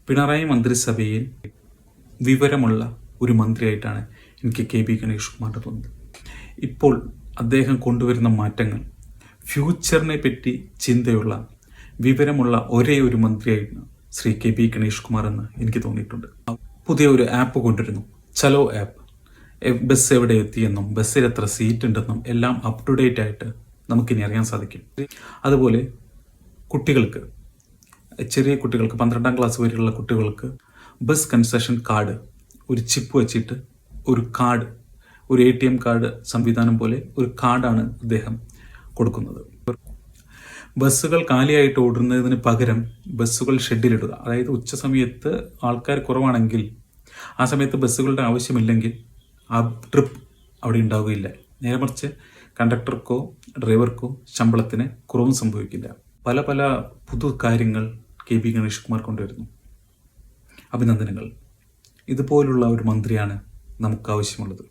പിണറായി മന്ത്രിസഭയിൽ വിവരമുള്ള ഒരു മന്ത്രിയായിട്ടാണ് എനിക്ക് കെ ബി ഗണേഷ് കുമാറിനെ തോന്നുന്നത്. ഇപ്പോൾ അദ്ദേഹം കൊണ്ടുവരുന്ന മാറ്റങ്ങൾ ഫ്യൂച്ചറിനെ പറ്റി ചിന്തയുള്ള വിവരമുള്ള ഒരേ ഒരു മന്ത്രിയായിരുന്നു ശ്രീ കെ ബി ഗണേഷ് കുമാർ എന്ന് എനിക്ക് തോന്നിയിട്ടുണ്ട്. പുതിയ ഒരു ആപ്പ് കൊണ്ടുവരുന്നു, ചലോ ആപ്പ്. ബസ് എവിടെ എത്തിയെന്നും ബസ്സിൽ എത്ര സീറ്റ് ഉണ്ടെന്നും എല്ലാം അപ് ടു ഡേറ്റ് ആയിട്ട് നമുക്കിനി അറിയാൻ സാധിക്കും. അതുപോലെ കുട്ടികൾക്ക്, ചെറിയ കുട്ടികൾക്ക് 12ാം ക്ലാസ് വരെയുള്ള കുട്ടികൾക്ക് ബസ് കൺസെഷൻ കാർഡ്, ഒരു ചിപ്പ് വെച്ചിട്ട് ഒരു കാർഡ്, ഒരു ATM കാർഡ് സംവിധാനം പോലെ ഒരു കാർഡാണ് അദ്ദേഹം കൊടുക്കുന്നത്. ബസ്സുകൾ കാലിയായിട്ട് ഓടുന്നതിന് പകരം ബസ്സുകൾ ഷെഡിലിടുക. അതായത് ഉച്ച സമയത്ത് ആൾക്കാർ കുറവാണെങ്കിൽ, ആ സമയത്ത് ബസ്സുകളുടെ ആവശ്യമില്ലെങ്കിൽ ആ ട്രിപ്പ് അവിടെ ഉണ്ടാവുകയില്ല. നേരെ മറിച്ച് കണ്ടക്ടർക്കോ ഡ്രൈവർക്കോ ശമ്പളത്തിന് കുറവും സംഭവിക്കില്ല. പല പല പുതു കാര്യങ്ങൾ കെ ബി ഗണേഷ് കുമാർ കൊണ്ടുവരുന്നു. അഭിനന്ദനങ്ങൾ. ഇതുപോലുള്ള ഒരു മന്ത്രിയാണ് നമുക്ക് ആവശ്യമുള്ളത്.